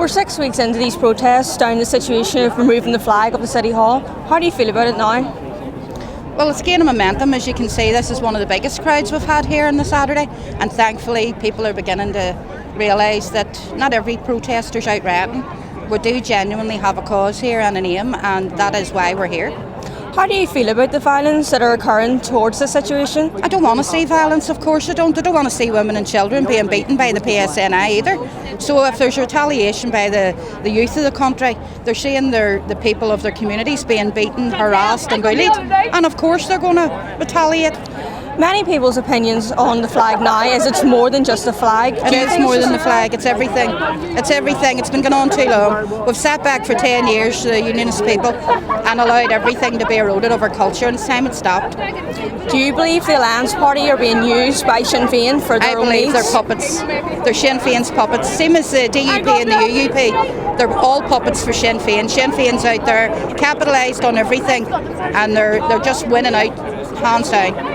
We're 6 weeks into these protests down the situation of removing the flag of the City Hall. How do you feel about it now? Well, it's gaining momentum. As you can see, this is one of the biggest crowds we've had here on the Saturday, and thankfully people are beginning to realise that not every protester's out rioting. We do genuinely have a cause here and an aim, and that is why we're here. How do you feel about the violence that are occurring towards this situation? I don't want to see violence, of course I don't. I don't want to see women and children being beaten by the PSNI either. So if there's retaliation by the youth of the country, they're seeing the people of their communities being beaten, harassed and bullied, and of course they're going to retaliate. Many people's opinions on the flag now is it's more than just a flag. It is more than the flag, it's everything. It's everything. It's been going on too long. We've sat back for 10 years, the unionist people, and allowed everything to be eroded of our culture, and it's time it stopped. Do you believe the Alliance Party are being used by Sinn Féin for their own needs? I believe they're puppets. They're Sinn Féin's puppets. Same as the DUP and the UUP. They're all puppets for Sinn Féin. Sinn Féin's out there, capitalised on everything, and they're just winning out, hands down.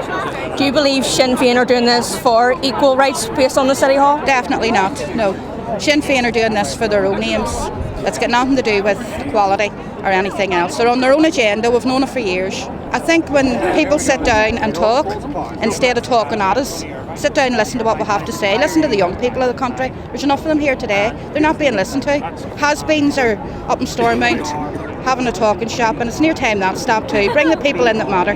Do you believe Sinn Féin are doing this for equal rights based on the City Hall? Definitely not, no. Sinn Féin are doing this for their own aims. It's got nothing to do with equality or anything else. They're on their own agenda, we've known it for years. I think when people sit down and talk, instead of talking at us, sit down and listen to what we have to say, listen to the young people of the country. There's enough of them here today, they're not being listened to. Has-beens are up in Stormont, having a talking shop, and it's near time that stopped too. Bring the people in that matter.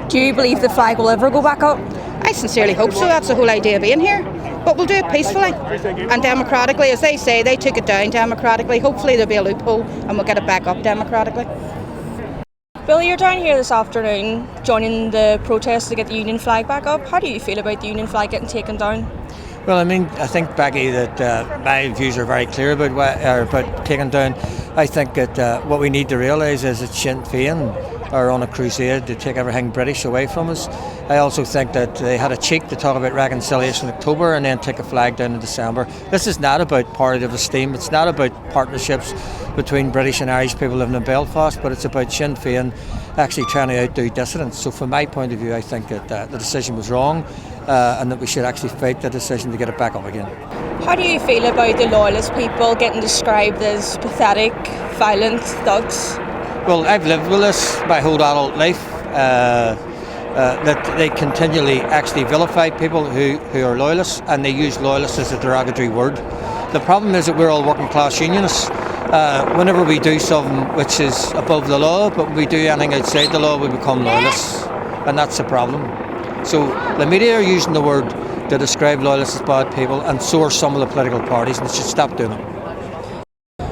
Do you believe the flag will ever go back up? I sincerely hope so. That's the whole idea of being here. But we'll do it peacefully and democratically. As they say, they took it down democratically. Hopefully there'll be a loophole and we'll get it back up democratically. Billy, you're down here this afternoon joining the protest to get the Union flag back up. How do you feel about the Union flag getting taken down? Well, I think, Becky, that my views are very clear about taking down. I think that what we need to realise is that Sinn Féin are on a crusade to take everything British away from us. I also think that they had a cheek to talk about reconciliation in October and then take a flag down in December. This is not about party of esteem. It's not about partnerships between British and Irish people living in Belfast, but it's about Sinn Féin actually trying to outdo dissidents. So from my point of view, I think that the decision was wrong and that we should actually fight the decision to get it back up again. How do you feel about the loyalist people getting described as pathetic, violent thugs? Well, I've lived with this my whole adult life, that they continually actually vilify people who are loyalists, and they use loyalists as a derogatory word. The problem is that we're all working class unionists. Whenever we do something which is above the law, but when we do anything outside the law, we become loyalists, and that's the problem. So the media are using the word to describe loyalists as bad people, and so are some of the political parties, and they should stop doing it.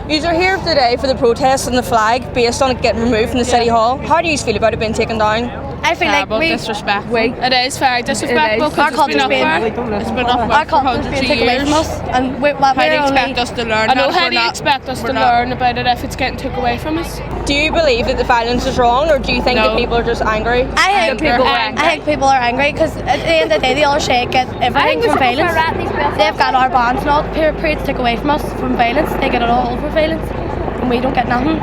You are here today for the protest and the flag based on it getting removed from the City Hall. How do you feel about it being taken down? I feel like disrespectful. It is very disrespectful because it's been up there for hundreds of years. And how do you expect us to learn? I know, how do you expect us to learn about it if it's getting took away from us? Do you believe that the violence is wrong, or do you think that people are just angry? I think people are angry because at the end of the day they all say get everything from violence. They've got our bonds and all the periods took away from us from violence. They get it all for violence and we don't get nothing.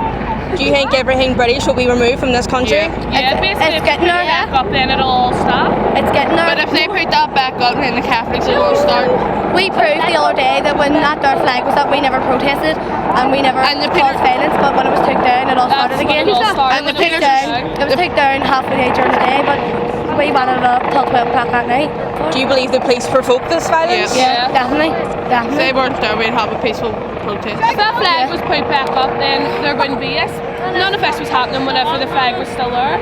Do you think everything British will be removed from this country? Yeah, basically it's getting there. Back up, then it'll all stop. It's getting there. But if they put that back up, then the Catholics will start. We proved the other day that when that their flag was up, we never protested and we never caused violence. But when it was took down, it all started again. It was took down halfway during the day, but we wanted it up till 12 o'clock at night. Do you believe the police provoked this violence? Yeah, definitely. If they weren't there, we'd have a peaceful protest. If that flag was put back up, then there wouldn't be this. None of this was happening whenever the flag was still there.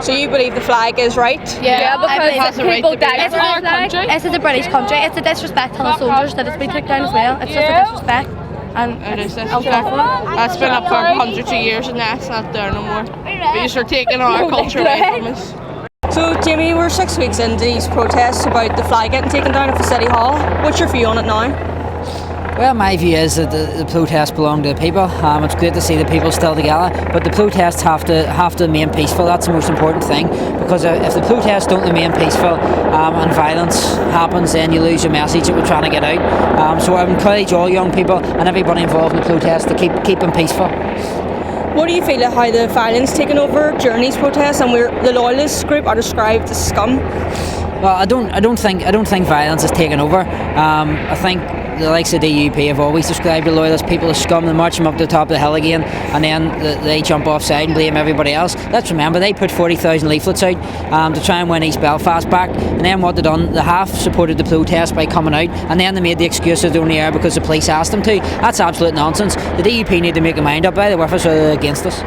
So you believe the flag is right? Yeah, because people died. It's our country. This is a British country. It's a disrespect to the soldiers that it's been took down as well. It's just a disrespect. And it is disrespectful. That's been up for hundreds of years and that's not there no more. Because they're taking our culture away from us. So Jamie, we're 6 weeks into these protests about the flag getting taken down at the City Hall. What's your view on it now? Well, my view is that the protests belong to the people. It's great to see the people still together, but the protests have to remain peaceful. That's the most important thing, because if the protests don't remain peaceful and violence happens, then you lose your message that we're trying to get out. So I encourage all young people and everybody involved in the protests to keep them peaceful. What do you feel of how the violence taken over during these protests, and where the loyalist group are described as scum? Well, I don't think violence is taken over. I think the likes of the DUP have always described the loyalist people as scum. They march them up to the top of the hill again, and then they jump offside and blame everybody else. Let's remember, they put 40,000 leaflets out to try and win East Belfast back, and then what they done, they half supported the protest by coming out, and then they made the excuse that they're only there because the police asked them to. That's absolute nonsense. The DUP need to make a mind up, either with us or against us.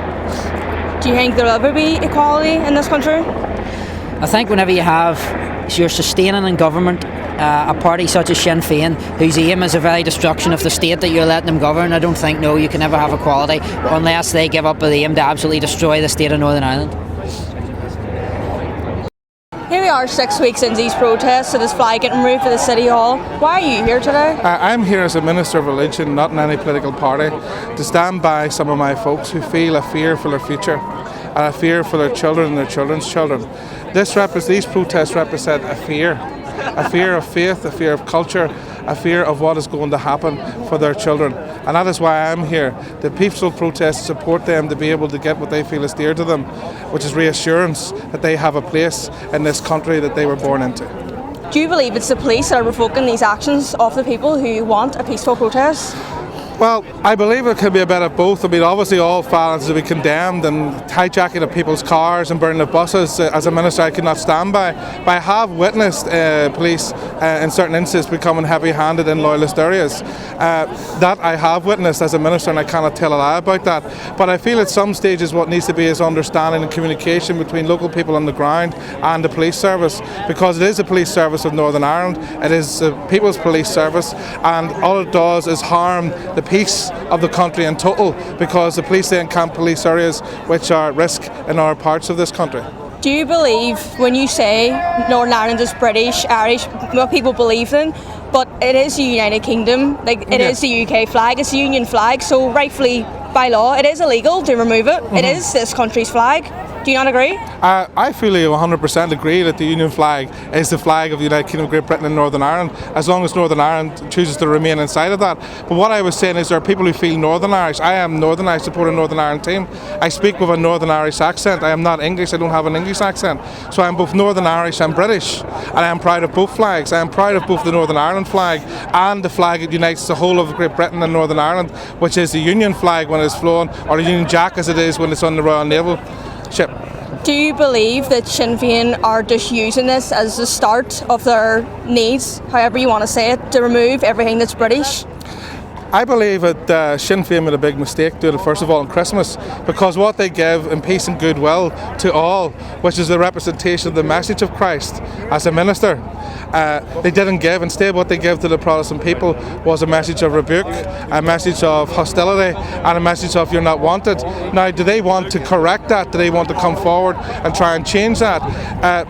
Do you think there'll ever be equality in this country? I think whenever you're sustaining in government a party such as Sinn Féin, whose aim is the very destruction of the state that you're letting them govern, I don't think, no, you can never have equality unless they give up the aim to absolutely destroy the state of Northern Ireland. Here we are 6 weeks into these protests, so this flag getting removed for the City Hall. Why are you here today? I'm here as a minister of religion, not in any political party, to stand by some of my folks who feel a fear for their future and a fear for their children and their children's children. These protests represent a fear of faith, a fear of culture, a fear of what is going to happen for their children. And that is why I'm here. The peaceful protests support them to be able to get what they feel is dear to them, which is reassurance that they have a place in this country that they were born into. Do you believe it's the police that are revoking these actions of the people who want a peaceful protest? Well, I believe it could be a bit of both. I mean, obviously all violence is to be condemned, and hijacking of people's cars and burning of buses, as a minister, I could not stand by. But I have witnessed police in certain instances becoming heavy-handed in loyalist areas. That I have witnessed as a minister, and I cannot tell a lie about that. But I feel at some stages what needs to be is understanding and communication between local people on the ground and the police service, because it is a police service of Northern Ireland. It is the People's Police Service, and all it does is harm the peace of the country in total, because the police then can't police areas which are at risk in other parts of this country. Do you believe when you say Northern Ireland is British, Irish, what people believe in, but it is the United Kingdom, it is the UK flag, it's the Union flag, so rightfully by law it is illegal to remove it. It is this country's flag. Do you not agree? I fully 100% agree that the Union flag is the flag of the United Kingdom, Great Britain and Northern Ireland, as long as Northern Ireland chooses to remain inside of that. But what I was saying is there are people who feel Northern Irish. I am Northern Irish, support a Northern Ireland team. I speak with a Northern Irish accent. I am not English, I don't have an English accent. So I'm both Northern Irish and British, and I am proud of both flags. I am proud of both the Northern Ireland flag and the flag that unites the whole of Great Britain and Northern Ireland, which is the Union flag when it's flown, or the Union Jack as it is when it's on the Royal Naval ship. Do you believe that Sinn Féin are just using this as the start of their needs, however you want to say it, to remove everything that's British? I believe that Sinn Féin made a big mistake doing it, first of all, on Christmas, because what they give in peace and goodwill to all, which is the representation of the message of Christ as a minister, they didn't give. Instead, what they gave to the Protestant people was a message of rebuke, a message of hostility, and a message of you're not wanted. Now, do they want to correct that? Do they want to come forward and try and change that?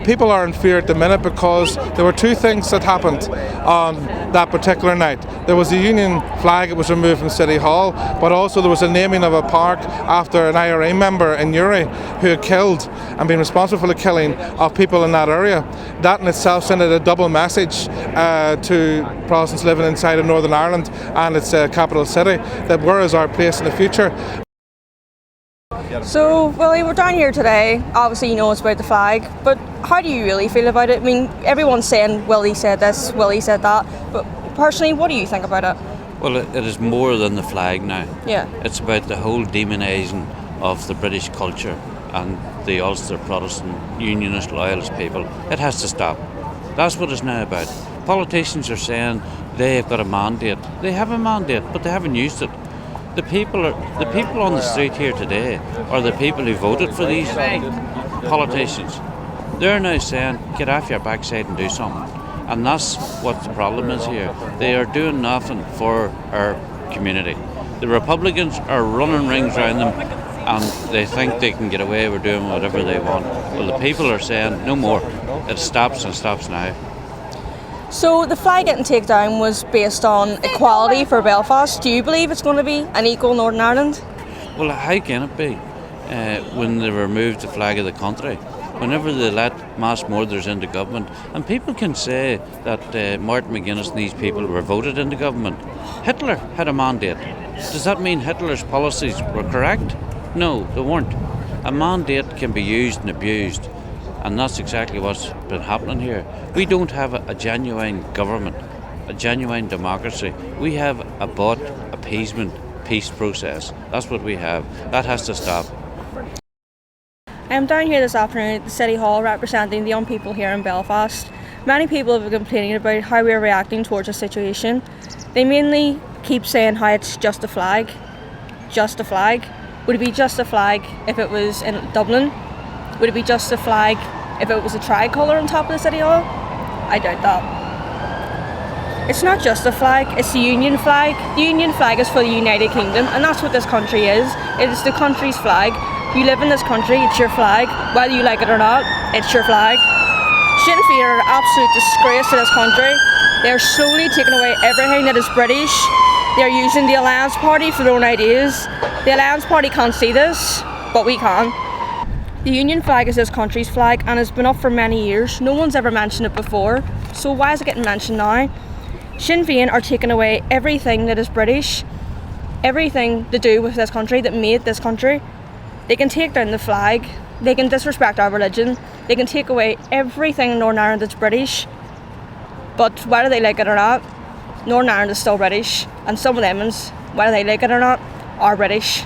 People are in fear at the minute because there were two things that happened on that particular night. There was the Union flag, it was removed from City Hall, but also there was a naming of a park after an IRA member in Uri who had killed and been responsible for the killing of people in that area. That in itself sent a double message to Protestants living inside of Northern Ireland and its capital city, that where is our place in the future? So, Willie, we're down here today. Obviously, you know it's about the flag, but how do you really feel about it? I mean, everyone's saying Willie said this, Willie said that, but personally, what do you think about it? Well, it is more than the flag now. Yeah. It's about the whole demonising of the British culture and the Ulster Protestant Unionist loyalist people. It has to stop. That's what it's now about. Politicians are saying they've got a mandate. They have a mandate, but they haven't used it. The people on the street here today are the people who voted for these politicians. They're now saying, get off your backside and do something. And that's what the problem is here. They are doing nothing for our community. The Republicans are running rings around them and they think they can get away with doing whatever they want. Well, the people are saying, no more. It stops and stops now. So the flag getting taken down was based on equality for Belfast. Do you believe it's going to be an equal Northern Ireland? Well, how can it be when they removed the flag of the country? Whenever they let mass murderers into government, and people can say that Martin McGuinness and these people were voted into government. Hitler had a mandate. Does that mean Hitler's policies were correct? No, they weren't. A mandate can be used and abused, and that's exactly what's been happening here. We don't have a genuine government. a genuine democracy. We have a bought appeasement peace process. That's what we have. That has to stop. I'm down here this afternoon at the City Hall representing the young people here in Belfast. Many people have been complaining about how we are reacting towards the situation. They mainly keep saying how it's just a flag. Just a flag. Would it be just a flag if it was in Dublin? Would it be just a flag if it was a tricolour on top of the City Hall? I doubt that. It's not just a flag, it's the Union flag. The Union flag is for the United Kingdom, and that's what this country is. It is the country's flag. You live in this country, it's your flag. Whether you like it or not, it's your flag. Sinn Féin are an absolute disgrace to this country. They are slowly taking away everything that is British. They are using the Alliance Party for their own ideas. The Alliance Party can't see this, but we can. The Union flag is this country's flag and has been up for many years. No one's ever mentioned it before, so why is it getting mentioned now? Sinn Féin are taking away everything that is British, everything to do with this country, that made this country. They can take down the flag, they can disrespect our religion, they can take away everything in Northern Ireland that's British, but whether they like it or not, Northern Ireland is still British, and some of them, whether they like it or not, are British.